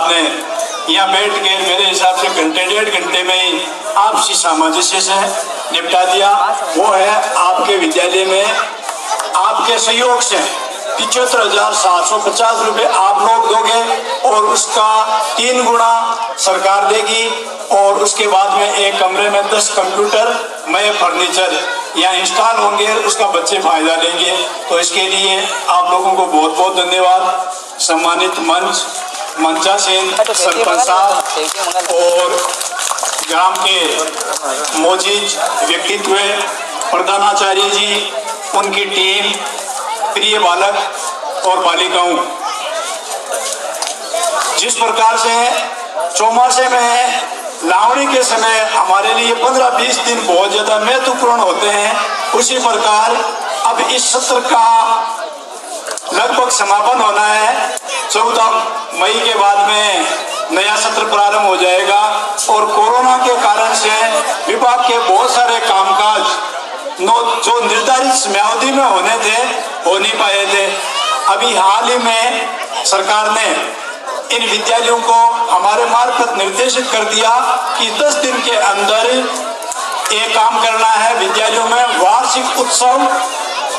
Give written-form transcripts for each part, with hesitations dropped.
आपने यहाँ बैठ के मेरे हिसाब से घंटे 1.5 घंटे में ही आपसी सामंजस्य से निपटा दिया। वो है आपके विद्यालय में आपके सहयोग से 75,750 रुपये आप लोग दोगे और उसका 3 गुना सरकार देगी। और उसके बाद में एक कमरे में 10 कंप्यूटर नए फर्नीचर यहाँ इंस्टॉल होंगे, उसका बच्चे फायदा लेंगे। तो इसके लिए आप लोगों को बहुत बहुत धन्यवाद। सम्मानित मंचासीन सरपंच साहब और ग्राम के मौजूद व्यक्तित्व प्रधानाचार्य जी, उनकी टीम, प्रिय बालक और बालिकाओं, जिस प्रकार से चौमासे में लावणी के समय हमारे लिए 15-20 दिन बहुत ज्यादा महत्वपूर्ण होते हैं, उसी प्रकार अब इस सत्र का लगभग समापन होना है। 14 मई के बाद में नया सत्र प्रारंभ हो जाएगा और कोरोना के कारण से विभाग के बहुत सारे कामकाज जो निर्धारित समयावधि में होने थे हो नहीं पाए थे। अभी हाल ही में सरकार ने इन विद्यालयों को हमारे मार्फत निर्देशित कर दिया कि 10 दिन के अंदर ये काम करना है। विद्यालयों में वार्षिक उत्सव,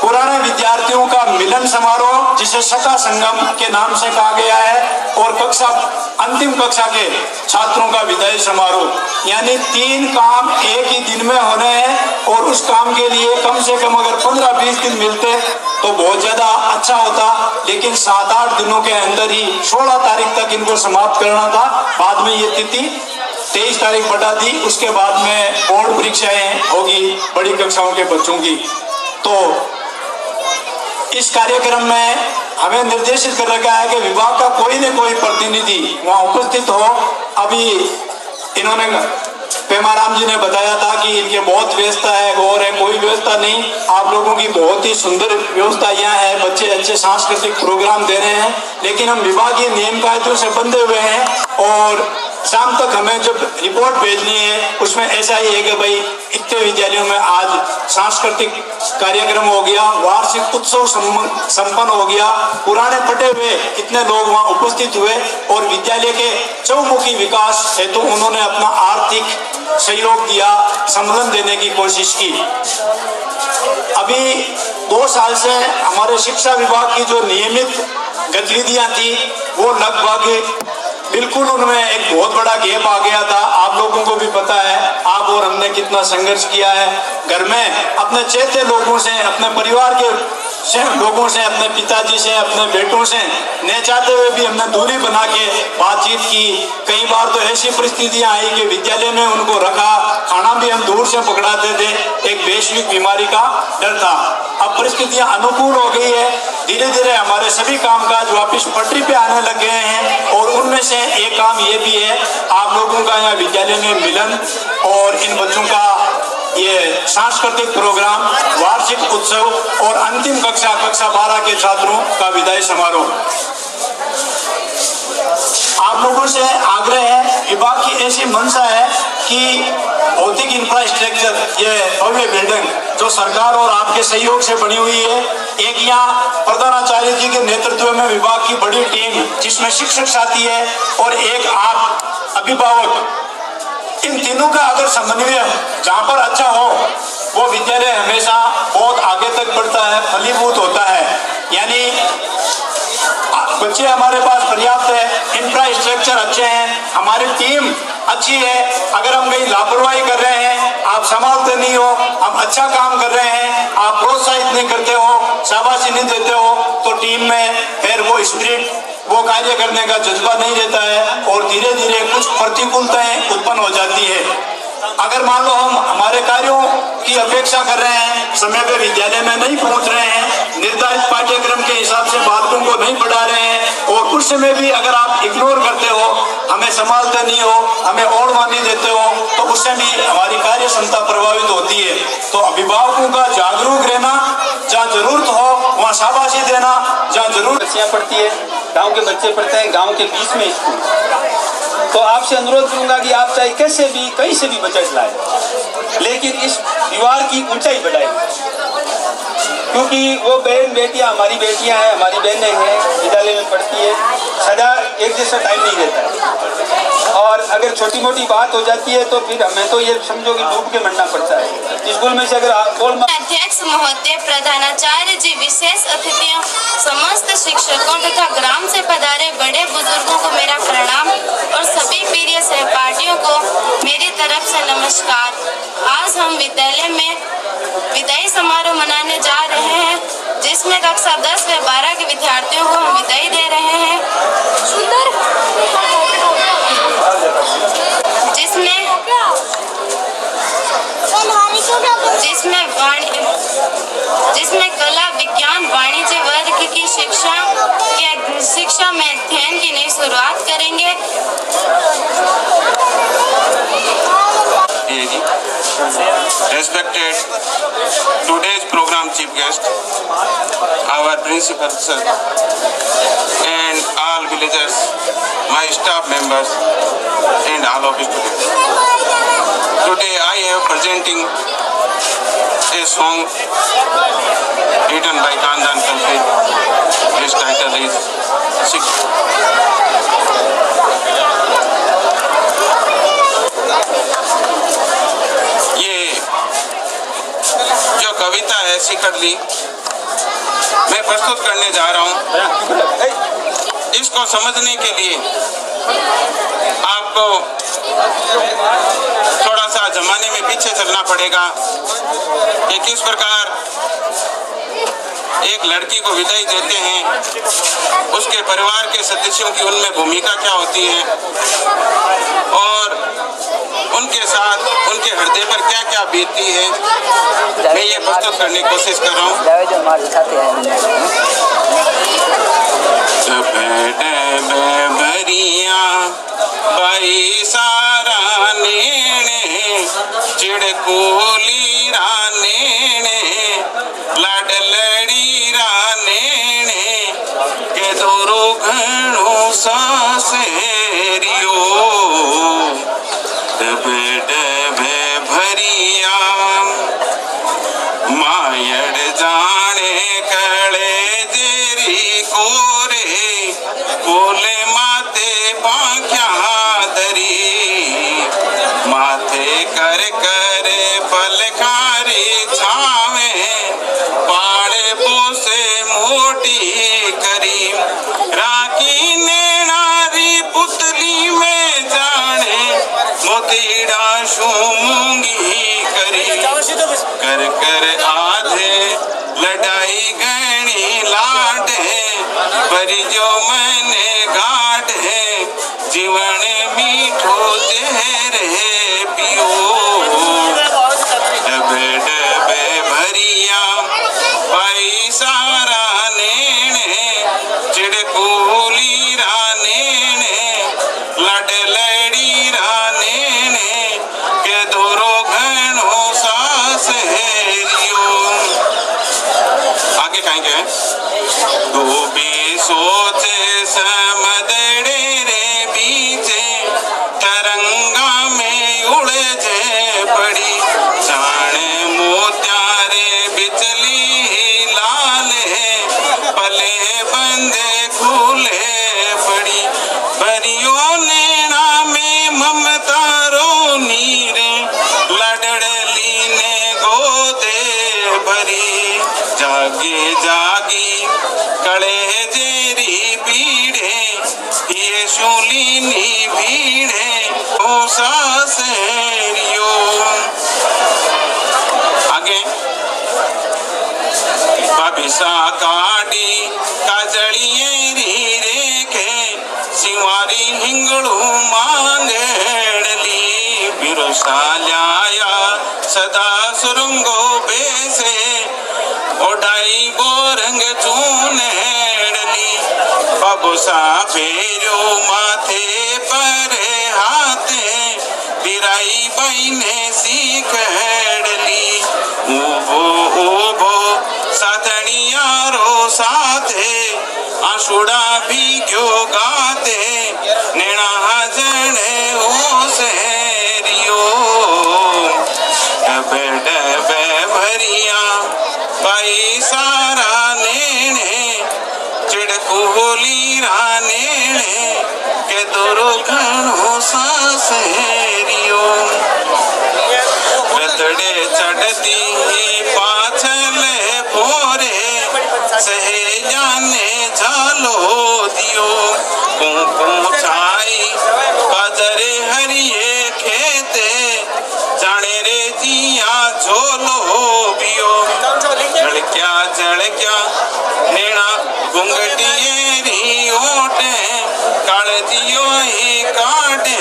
पुराने विद्यार्थियों का मिलन समारोह जिसे सखा संगम के नाम से कहा गया है, और अंतिम कक्षा के छात्रों का विदाई समारोह, यानी 3 काम एक ही दिन में होने हैं। और उस काम के लिए कम से कम अगर 15-20 दिन मिलते तो बहुत ज्यादा अच्छा होता, लेकिन 7-8 दिनों के अंदर ही 16 तारीख तक इनको समाप्त करना था। बाद में ये तिथि 23 तारीख बढ़ा दी। उसके बाद में बोर्ड परीक्षाएं होगी बड़ी कक्षाओं के बच्चों की। तो इस कार्यक्रम में हमें निर्देशित कर रखा है कि विभाग का कोई न कोई प्रतिनिधि वहां उपस्थित हो। अभी इन्होंने पेमाराम जी ने बताया था कि इनके बहुत व्यवस्था है, गौर है, कोई व्यवस्था नहीं। आप लोगों की बहुत ही सुंदर व्यवस्था यहाँ है, बच्चे अच्छे सांस्कृतिक प्रोग्राम दे रहे हैं, लेकिन हम विभागीय नियम कायदों से बंधे हुए हैं। और शाम तक हमें जब रिपोर्ट भेजनी है उसमें ऐसा ही है कि भाई इतने विद्यालयों में आज सांस्कृतिक कार्यक्रम हो गया, वार्षिक उत्सव संपन्न हो गया, पुराने पटे हुए इतने लोग वहाँ उपस्थित हुए और विद्यालय के चौमुखी विकास हेतु उन्होंने अपना आर्थिक सहयोग दिया, सम्मेलन देने की कोशिश की। अभी 2 साल से हमारे शिक्षा विभाग की जो नियमित गतिविधियां थी वो लगभग बिल्कुल उनमें एक बहुत बड़ा गैप आ गया था। आप लोगों को भी पता है, आप और हमने कितना संघर्ष किया है। घर में अपने चेते लोगों से, अपने परिवार के लोगों से, अपने पिताजी से, अपने बेटों से न चाहते हुए भी हमने दूरी बना के बातचीत की। कई बार तो ऐसी परिस्थितियां आई कि विद्यालय में उनको रखा, खाना भी हम दूर से पकड़ाते थे, एक वैश्विक बीमारी का डर था। अब परिस्थितियां अनुकूल हो गई है, धीरे धीरे हमारे सभी कामकाज वापस पटरी पे आने लग गए हैं। और उनमें से एक काम ये भी है, आप लोगों का यहाँ विद्यालय में मिलन और इन बच्चों का ये सांस्कृतिक प्रोग्राम, वार्षिक उत्सव और अंतिम कक्षा 12 के छात्रों का विदाई समारोह। आप लोगों से आग्रह है, विभाग की ऐसी मंशा है कि भौतिक इंफ्रास्ट्रक्चर, ये भव्य बिल्डिंग जो सरकार और आपके सहयोग से बनी हुई है, एक यहाँ प्रधानाचार्य जी के नेतृत्व में विभाग की बड़ी टीम जिसमें शिक्षक साथी है और एक आप अभिभावक, इन तीनों का अगर समन्वय जहाँ पर अच्छा हो वो विद्यालय हमेशा बहुत आगे तक बढ़ता है, फलीभूत होता है। यानी बच्चे हमारे पास पर्याप्त है, इंफ्रास्ट्रक्चर अच्छे हैं, हमारी टीम अच्छी है। अगर हम कहीं लापरवाही कर रहे हैं, आप संभालते नहीं हो, हम अच्छा काम कर रहे हैं, आप प्रोत्साहित नहीं करते हो, शाबाशी नहीं देते हो, तो टीम में फिर वो स्पिरिट, वो कार्य करने का जज्बा नहीं रहता है और धीरे धीरे कुछ प्रतिकूलताएं उत्पन्न हो जाती है। अगर मान लो हम हमारे कार्यों की अपेक्षा कर रहे हैं, समय पे विद्यालय में नहीं पहुंच रहे हैं, निर्धारित पाठ्यक्रम के हिसाब से बालकों को नहीं पढ़ा रहे हैं और उस समय भी अगर आप इग्नोर करते हो, हमें संभालते नहीं हो, हमें ओढ़वा नहीं देते हो, तो उससे भी हमारी कार्य क्षमता प्रभावित होती है। तो अभिभावकों का जागरूक रहना, जहाँ जरूरत हो वहाँ शाबाशी देना, जहाँ जरूरत बच्चियाँ पढ़ती है, गाँव के बच्चे पढ़ते हैं, गाँव के बीच में स्कूल। तो आपसे अनुरोध करूंगा कि आप चाहे कैसे भी कहीं से भी बजट लाए, लेकिन इस दीवार की ऊंचाई बढ़ाए, क्योंकि वो बहन बेटियां हमारी बेटियां हैं, हमारी बहनें हैं, विद्यालय में पढ़ती है। सदा एक जैसा टाइम नहीं रहता है। और अगर छोटी मोटी बात हो जाती है तो फिर हमें तो ये समझो कि डूब के मरना पड़ता है। स्कूल में से अगर आप अध्यक्ष महोदय, प्रधानाचार्य जी, विशेष अतिथियों, समस्त शिक्षकों तथा ग्राम से पधारे बड़े बुजुर्गों को मेरा प्रणाम और सभी प्रिय सहपाठियों को मेरी तरफ से नमस्कार। आज हम विद्यालय में विदाई समारोह मनाने जा रहे हैं, जिसमें कक्षा 10 व 12 के विद्यार्थियों को हम विदाई दे रहे हैं। जिसमें कला, विज्ञान, वाणिज्य वर्ग की शिक्षा में अध्ययन की नई शुरुआत करेंगे। Respected today's program chief guest, our principal sir, and all villagers, my staff members, and all of students. Today I am presenting a song written by Khandan Kalpit. Its title is Sikh. जो कविता है शिखरली मैं प्रस्तुत करने जा रहा हूँ। इसको समझने के लिए आपको थोड़ा सा जमाने में पीछे चलना पड़ेगा कि किस प्रकार एक लड़की को विदाई देते हैं, उसके परिवार के सदस्यों की उनमें भूमिका क्या होती है और उनके साथ उनके हृदय पर क्या क्या बीतती है, मैं ये प्रस्तुत करने की कोशिश कर रहा हूँ। बाई सारा नेणे चिड़कोली रानेणे लाडलड़ी रानेणे के दोरो घणो सासेरियो डबे डबे भरिया मायड़ जाने कले देरी कोरे बोले माते पाख्या दरी माथे कर कर पलखारी छावे पाड़े पोसे मोटी करी राखी नेणारी पुतली में जाने मोतीड़ा शूंगी करी कर कर आधे लड़ाई गणी लाडे पर जो मैंने गाढ़े जीवन मीठो जहर पियो डबे डबे भरिया भाई सारा नेणे चिड़कोली रानेणे लडलड़ी रानेणे के दोरो घणो सास हेरियो। आगे कहेंगे दो भी सोचे समदड़े रे बीचे तरंगा में उड़े पड़ी जाने मोत्यारे बिचली लाले पले बंदे खुले पड़ी भरियो नैना में ममता रो नीरे लडड़ली ने गोदे भरी जागी जागी कड़े जेरी पीड़े ये शूलिनी भीड़े ओ सासेरियो। आगे बाबिसा काडी काजड़िए री रेखे सिवारी हिंगड़ू मांगेड़ली बिरोसा ल्याया सदा सुरंगो बेसे ओढ़ाई बोरंग चूनेड़ली बाबूसा फेरो माथे पर हाथे बिराई बाई ने सीखेड़ली ऊभो ऊभो साथड़िया रो साथे आशुड़ा भी क्यों गाते नेणा जने ओ सेरियो डबे डबे भरिया भाई सारा नेणे चिड़कोली रानेणे शहरियों रतड़े चढ़ती पाछल फोरे सहे जाने झालो दियो कुंकु छाई बाजरे हरिये खेते जाने रे जिया झोलो बियो झड़क्या नेणा घुंघटिये री ओटे कालजियो ही काटे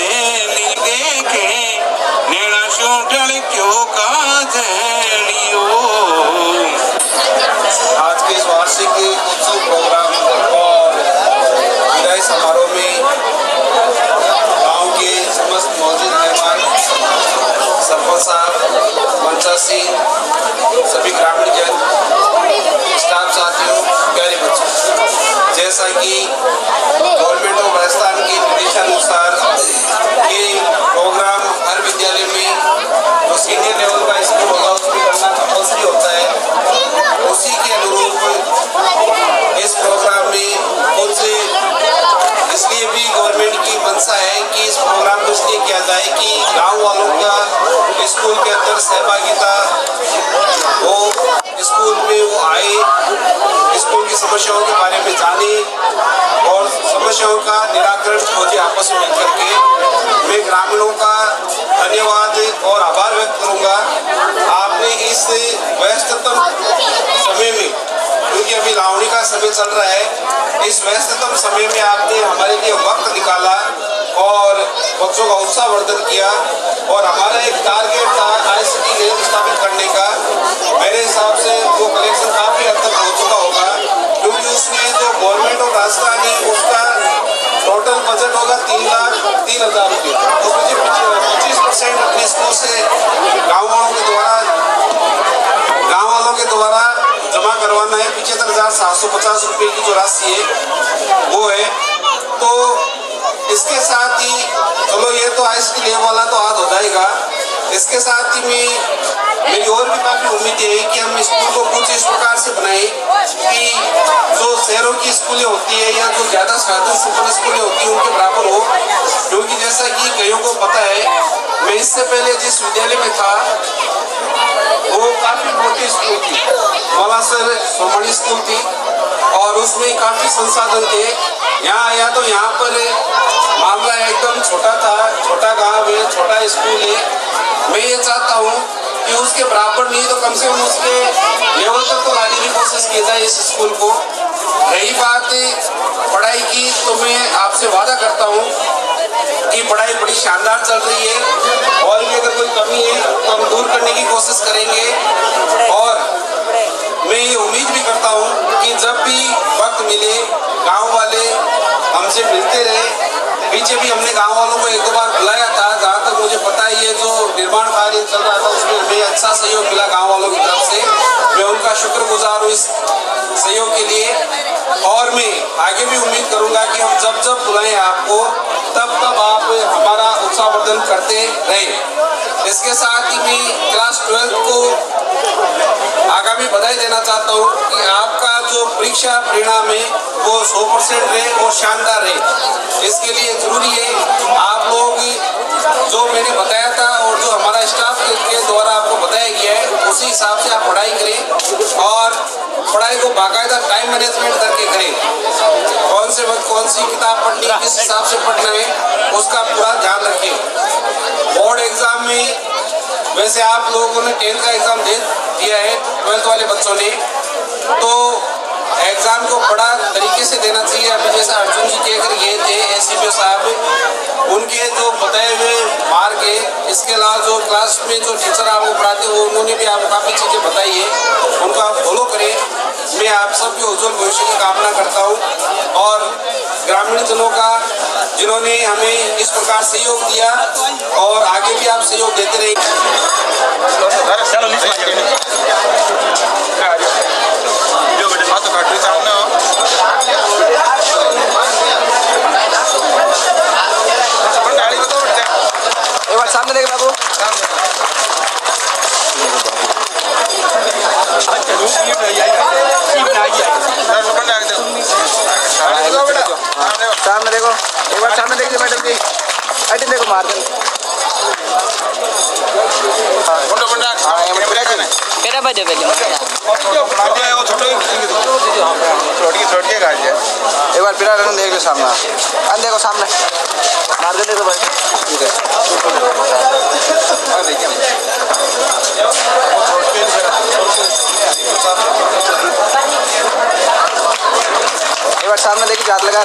लीगे के नेणा शूटल क्यों काजलियो। आज के इस वार्षिक उत्सव प्रोग्राम और विदाई समारोह में गांव के समस्त मौजूद मेहमान, सरपंच साहब, पंचायत सिंह, सभी ग्रामीण जन, स्टाफ साथियों, प्यारे बच्चों, जैसा कि गवर्नमेंट ऑफ राजस्थान के निर्देशानुसार ये प्रोग्राम हर विद्यालय में जो सीनियर लेवल का स्कूल होगा उसमें करना कंपल्सरी होता है, उसी के अनुरूप इस प्रोग्राम में कुछ इसलिए भी गवर्नमेंट की मंशा है कि इस प्रोग्राम को इसलिए किया जाए कि गांव वालों का स्कूल के अंदर सहभागिता हो, स्कूल में वो आए, स्कूल की समस्याओं के बारे में जाने और समस्याओं का निराकरण खोजे आपस में मिलकर के। मैं ग्रामीणों का धन्यवाद और आभार व्यक्त करूंगा। आपने इस व्यस्ततम समय में, क्योंकि अभी लावणी का समय चल रहा है, इस व्यस्ततम समय में आपने हमारे लिए वक्त निकाला और बच्चों का उत्साहवर्धन किया और हमारा एक टारगेट था ICT लैब स्थापित करने का। मेरे हिसाब से वो कलेक्शन काफी हद तक हो चुका होगा, क्योंकि उसमें जो गवर्नमेंट ऑफ राजस्थान है उसका टोटल बजट होगा 3,03,000 रुपये। उसमें जो 25% अपने स्कूल से गाँव वालों के द्वारा जमा करवाना है। 75,750 रुपये की जो राशि है वो है। तो इसके साथ ही चलो ये तो ICT लैब वाला तो आज हो जाएगा, इसके साथ ही मेरी और भी काफी उम्मीदें हैं कि हम स्कूल को कुछ इस प्रकार से बनाएं कि जो शहरों की स्कूलें होती है या जो ज्यादा साधन संपन्न स्कूलें होती हैं उनके बराबर हो। क्योंकि जैसा कि कईयों को पता है, मैं इससे पहले जिस विद्यालय में था वो काफी मोटी स्कूल थी, मौलासर सोमानी स्कूल थी और उसमें काफी संसाधन थे। यहाँ आया तो यहाँ पर मामला एकदम छोटा था, छोटा गांव है, छोटा स्कूल है। मैं ये चाहता हूँ कि उसके बराबर नहीं तो कम से कम उसके लेवल तक तो लाने की कोशिश की जाए इस स्कूल को। रही बात पढ़ाई की, तो मैं आपसे वादा करता हूँ कि पढ़ाई बड़ी शानदार चल रही है और भी अगर कोई कमी है तो हम दूर करने की कोशिश करेंगे। और मैं ये उम्मीद भी करता हूँ कि जब भी वक्त मिले गांव वाले हमसे मिलते रहे। पीछे भी हमने गांव वालों को 1-2 बार बुलाया था, जहाँ तक मुझे पता ही है जो निर्माण कार्य चल रहा था उसमें हमें अच्छा सहयोग मिला गांव वालों की तरफ से। मैं उनका शुक्रगुजार हूँ इस सहयोग के लिए और मैं आगे भी उम्मीद करूंगा कि हम जब जब बुलाएं आपको तब आप हमारा उत्साहवर्धन करते रहें। इसके साथ ही मैं क्लास 12 को आगामी बधाई देना चाहता हूँ कि आपका जो परीक्षा परिणाम है वो 100% रहे और शानदार रहे। इसके लिए जरूरी है आप लोग जो मैंने बताया था और जो हमारा स्टाफ के द्वारा आपको बताया गया है उसी हिसाब से आप पढ़ाई करें और पढ़ाई को बाकायदा टाइम मैनेजमेंट करके करें। कौन से वक्त कौन सी किताब पढ़नी है, किस हिसाब से पढ़ना है, उसका पूरा ध्यान रखें। बोर्ड एग्जाम में वैसे आप लोगों ने 10th का एग्जाम दे दिया है, 12th वाले बच्चों ने, तो एग्जाम को बड़ा तरीके से देना चाहिए। अभी जैसा अर्जुन जी कहकर गए थे SCPO साहब, उनके जो बताए हुए मार्ग है, इसके अलावा जो क्लास में जो टीचर आपको पढ़ाते हैं उन्होंने भी आपको काफ़ी चीज़ें बताई है, उनको आप फॉलो करें। मैं आप सबके उज्जवल भविष्य की कामना करता हूँ और ग्रामीण जनों का जिन्होंने हमें इस प्रकार सहयोग दिया और आगे भी आप सहयोग देते रहिए। एक बार सामने देख बाबू, सामने देखो, एक बार सामने देखिए मैडम जी, देखो मार दे पहले छोड़ के गाड़ी है। एक बार फिर रन देख लो सामने अन देखो सामने मार दे तो भाई ठीक है एक बार सामने देखिए जात लगा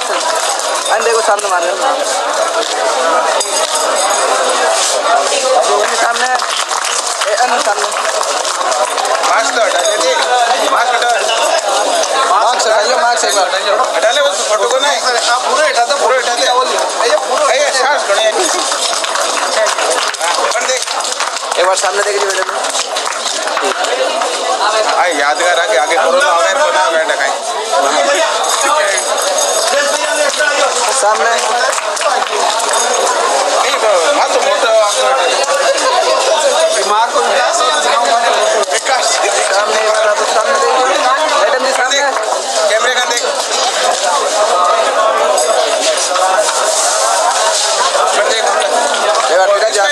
अन देखो सामने मार दे सामने अन सामने मास्क तो हटा दे मास्क हटा मार्क्स हटाइए मार्क्स एक बार हटा ले बस फोटो को नहीं आप पूरे हटा दो पूरे हटा दे ये पूरे ये सांस खड़े हैं बंद दे एक बार सामने देखिए बेटे आई यादगार आगे आगे कोरोना आवे तो ना बैठ खाई सामने नहीं तो हाथ तो मोटा दिमाग को विकास सामने एक बार तो सामने देखिए मैडम जी सामने कैमरे का देख एक बार बेटा जा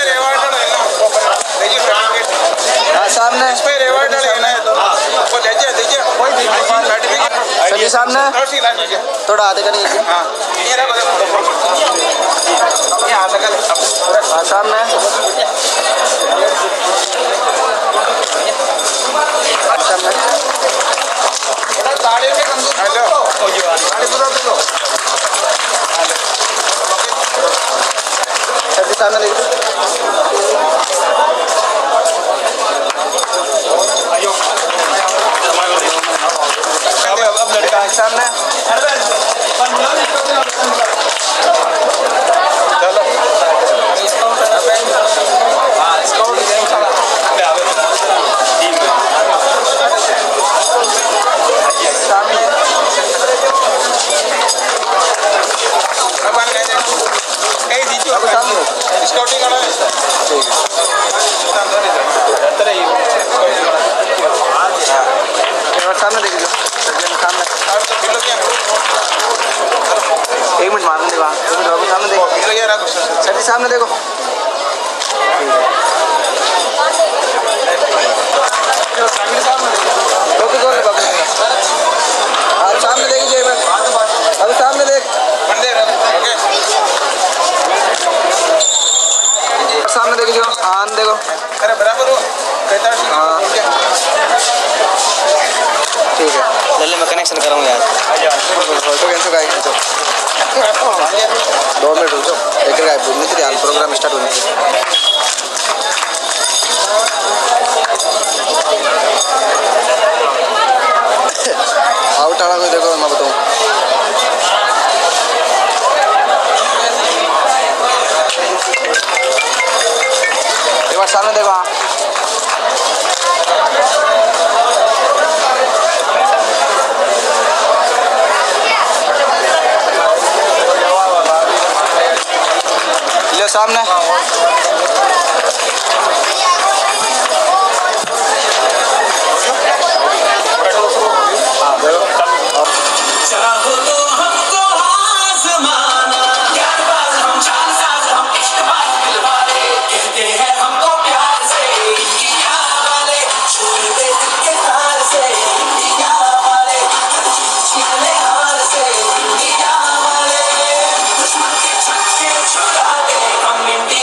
हाँ सामने सभी सामने थोड़ा आधे का नहीं हाँ सामने सामने सभी सामने देखिए अब लड़का सामने चलो स्काउटिंग करना है सामने देखिए सामने एक मिनट मार देगा सामने देखो सर जी सामने देखो आप सामने देखिए अभी सामने देख सामने देखिए आन देखो अरे बराबर हो हाँ ठीक है जल्दी मैं कनेक्शन कराऊंगा यार फोटो कैंसिल का 2 मिनट रुको एक गायब बोलने के लिए प्रोग्राम स्टार्ट होने आउट आना कोई देखो मैं बताऊँ एक बार सामने देखो हाँ सामने हम इंडिया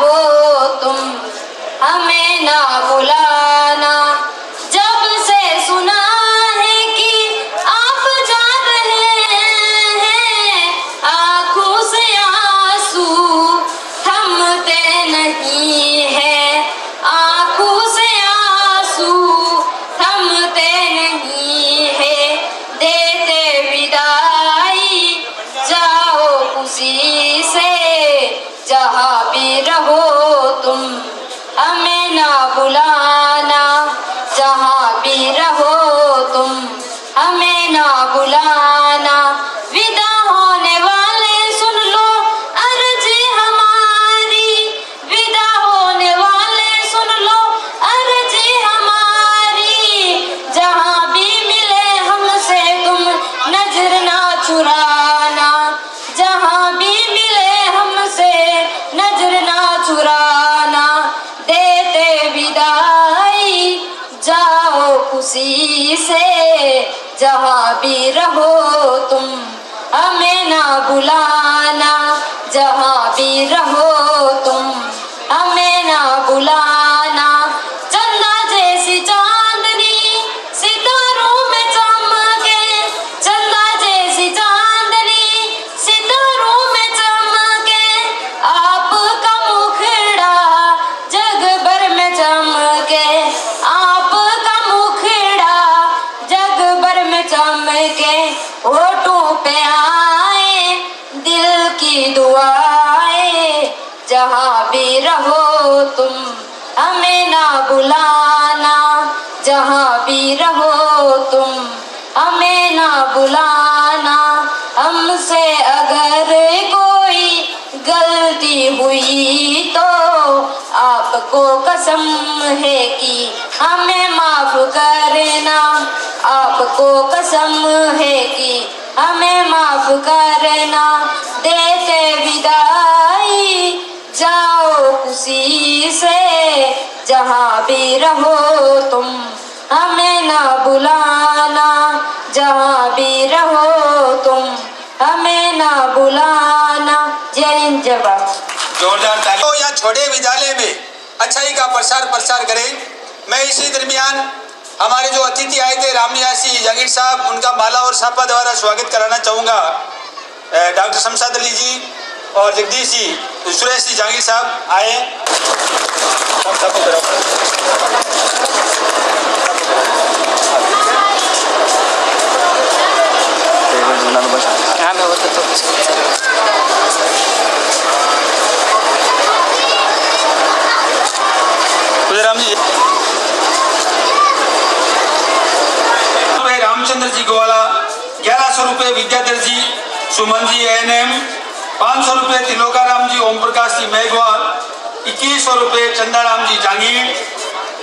रहो तुम, हमें ना बुलाना। जब से सुना है कि आप जा रहे हैं, आंखों से आंसू थमते नहीं है, आंखों से आंसू थमते नहीं है। देते विदाई जाओ खुशी से, जहाँ भी रहो तुम, हमें ना बुलाना। जहाँ भी रहो तुम, हमें ना बुलाना। विदा होने वाले सुन लो अर्जी हमारी, विदा होने वाले सुन लो अर्जी हमारी। जहाँ भी मिले हमसे तुम नजर ना चुराना, जहाँ भी मिले हमसे नजर ना चुराना। देते विदाई जाओ खुशी से, जहाँ भी रहो तुम, हमें ना बुलाना। जहाँ भी रहो तुम, हमें ना बुलाना। चंदा जैसी चांदनी सितारों में चमके, चंदा जैसी चांदनी सितारों में चमके। आपका मुखड़ा जग भर में चमके, आपका मुखड़ा जग भर में चमके। होठों पे आए दिल की दुआएं, जहाँ भी रहो तुम, हमें ना बुलाना। जहाँ भी रहो तुम, हमें ना बुलाना। हमसे अगर कोई गलती हुई तो आपको कसम है कि हमें माफ करना, आपको कसम है कि हमें माफ करना। देते विदाई जाओ खुशी से, जहाँ भी रहो तुम, हमें ना बुलाना। जहाँ भी रहो तुम, हमें ना बुलाना। जय हिंद जय भारत। जोरदार ताली हो या छोटे विद्यालय में अच्छाई का प्रसार करें। मैं इसी दरमियान हमारे जो अतिथि आए थे रामनिवासी जहांगीर साहब, उनका माला और साफा द्वारा स्वागत कराना चाहूँगा। डॉक्टर शमशाद अली जी और जगदीश जी, तो सुरेश जी जहांगीर साहब आए। राम जी रामचंद्र जी गोवाला, 1100 रुपये विद्याधर जी, सुमन जी ANM, 500 रुपये तिलोकाराम जी, ओम प्रकाश जी मेघवाल, 2100 रुपये चंदाराम जी जांगीर,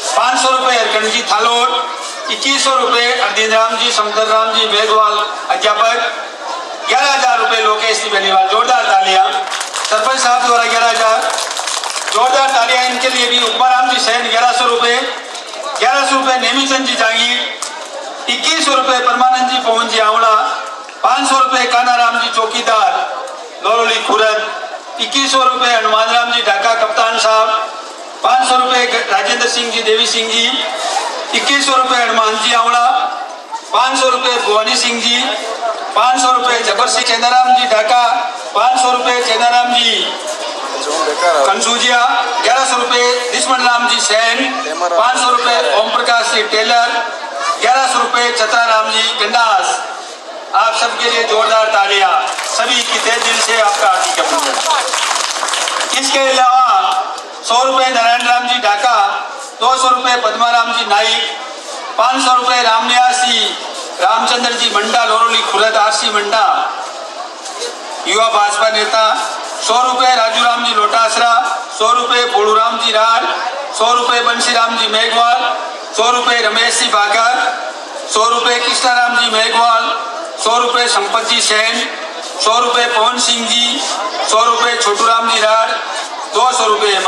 500 रुपये हरकंड जी थालोर, 2100 रुपये अर्दिन राम जी, समदर राम जी मेघवाल अध्यापक, 11,000 रुपये लोकेश जी बेनीवाल। जोरदार तालियां सरपंच साहब द्वारा 11,000। जोरदार तालियां इनके लिए भी। उपमाराम जी सैन 1100 रुपये, 1100 रुपये नेमीचंद जी जांगीर, 2100 रुपये परमानंद जी पवन जी आंवला, 500 रुपये कानाराम जी चौकीदार लोरोली खुरद, 2100 रुपये हनुमान राम जी ढाका कप्तान साहब, 500 रुपये राजेंद्र सिंह जी देवी सिंह जी, 2100 रुपये हनुमान जी आंवला, 500 रुपये भुवनी सिंह जी, 500 रुपये जबर सिंह चेनाराम जी ढाका, 500 रुपये चेनाराम जी कंसूजिया, 1100 रुपये दुश्मन राम जी सैन, 500 रुपये ओम प्रकाश जी टेलर, 1100 रुपये चतराराम जी गंडास। आप सबके लिए जोरदार तालियां, सभी की तहे दिल से आपका हार्दिक अभिनंदन। इसके अलावा 100 रुपये नारायण राम जी ढाका, 200 रुपये पद्माराम जी नाइक, 500 रुपये रामनिवासी रामचंद्र जी मंडा लोरोली खुरद RC मंडा युवा भाजपा नेता, 100 रुपये राजूराम जी लोटासरा, 100 रुपये बोलूराम जी राड, 100 रुपये बंशीराम जी मेघवाल, 100 रुपये रमेश जी बागर, 100 रुपये कृष्णाराम जी मेघवाल, 100 रुपये संपत जी सैन, 100 रुपये पवन सिंह जी, 100 रुपये छोटूराम जी राड, 200 रुपये